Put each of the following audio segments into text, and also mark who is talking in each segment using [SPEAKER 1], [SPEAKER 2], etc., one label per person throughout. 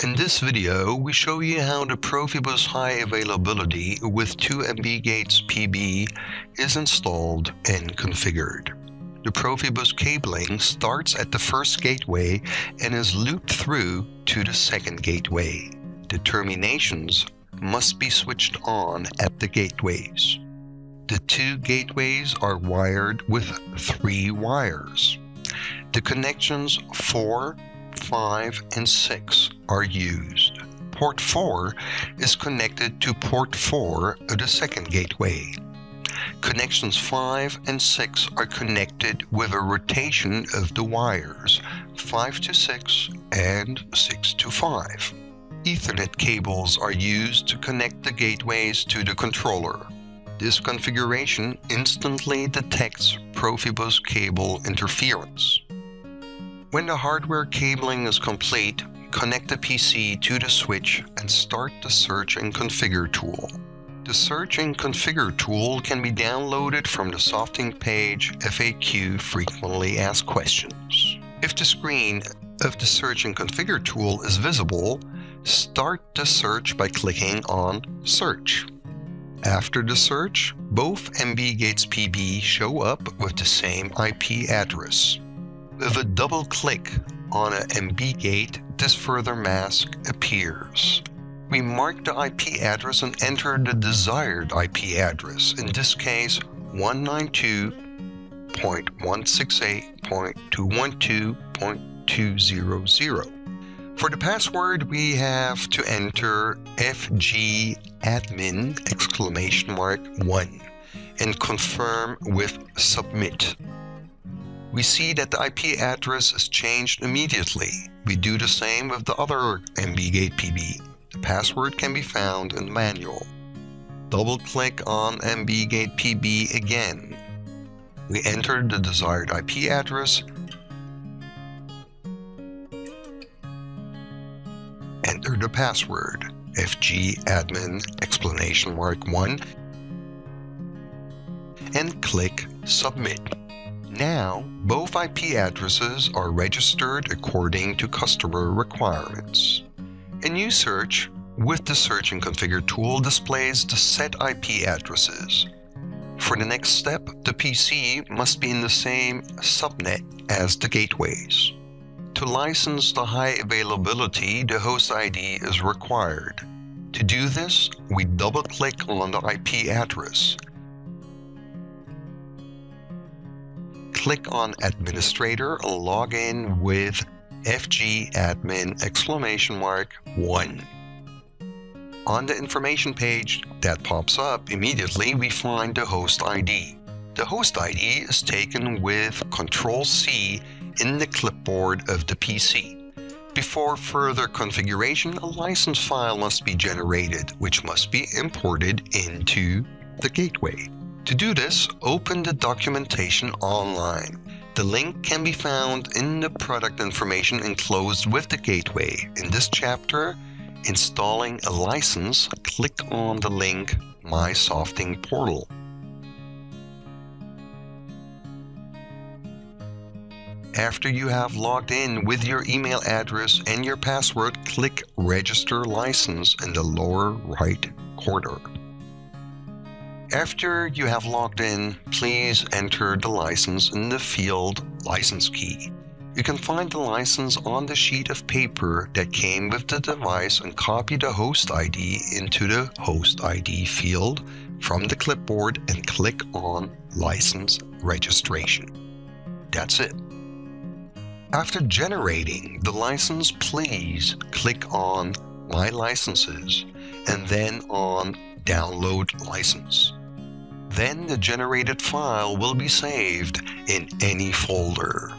[SPEAKER 1] In this video, we show you how the PROFIBUS High Availability with 2 mbGatesPB is installed and configured. The PROFIBUS cabling starts at the first gateway and is looped through to the second gateway. The terminations must be switched on at the gateways. The 2 gateways are wired with 3 wires. The connections 4, 5, and 6 are used. Port 4 is connected to port 4 of the second gateway. Connections 5 and 6 are connected with a rotation of the wires 5 to 6 and 6 to 5. Ethernet cables are used to connect the gateways to the controller. This configuration instantly detects PROFIBUS cable interference. When the hardware cabling is complete, connect the PC to the switch and start the Search and Configure tool. The Search and Configure tool can be downloaded from the Softing page FAQ Frequently Asked Questions. If the screen of the Search and Configure tool is visible, start the search by clicking on Search. After the search, both mbGatesPB show up with the same IP address. With a double click on an mbGate, this further mask appears. We mark the IP address and enter the desired IP address, in this case 192.168.212.200. For the password, we have to enter mbGatesPBs!1 and confirm with Submit. We see that the IP address is changed immediately. We do the same with the other mbGatesPB. The password can be found in the manual. Double-click on mbGatesPB again. We enter the desired IP address, enter the password mbGatesPBs!1 and click Submit. Now, both IP addresses are registered according to customer requirements. A new search with the Search and Configure tool displays the set IP addresses. For the next step, the PC must be in the same subnet as the gateways. To license the high availability, the host ID is required. To do this, we double-click on the IP address. Click on Administrator and log in with mbGatesPBs!1. On the information page that pops up, immediately we find the host ID. The host ID is taken with Ctrl+C in the clipboard of the PC. Before further configuration, a license file must be generated, which must be imported into the gateway. To do this, open the documentation online. The link can be found in the product information enclosed with the gateway. In this chapter, Installing a License, click on the link My Softing Portal. After you have logged in with your email address and your password, click Register License in the lower right corner. After you have logged in, please enter the license in the field License Key. You can find the license on the sheet of paper that came with the device and copy the host ID into the host ID field from the clipboard and click on License Registration. That's it. After generating the license, please click on My Licenses and then on Download License. Then the generated file will be saved in any folder.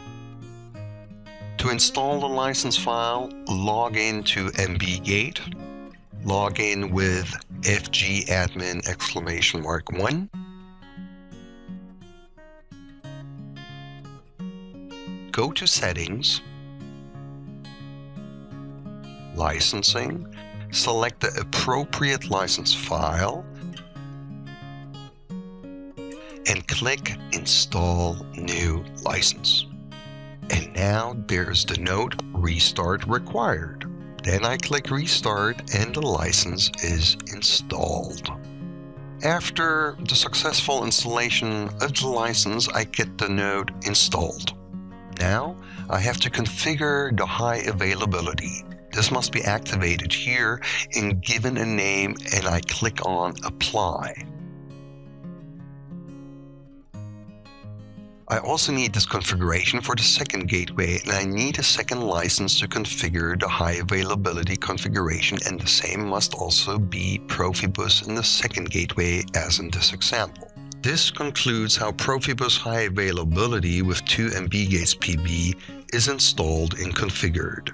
[SPEAKER 1] To install the license file, log in to mbGate, log in with mbGatesPBs!1, go to Settings, Licensing, select the appropriate license file, and click Install New License. And now there's the note Restart Required. Then I click Restart and the license is installed. After the successful installation of the license, I get the node installed. Now I have to configure the high availability. This must be activated here and given a name, and I click on Apply. I also need this configuration for the second gateway, and I need a second license to configure the high availability configuration, and the same must also be PROFIBUS in the second gateway as in this example. This concludes how PROFIBUS High Availability with 2 mbGatesPB is installed and configured.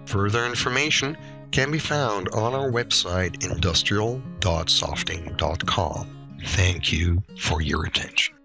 [SPEAKER 1] Further information can be found on our website industrial.softing.com. Thank you for your attention.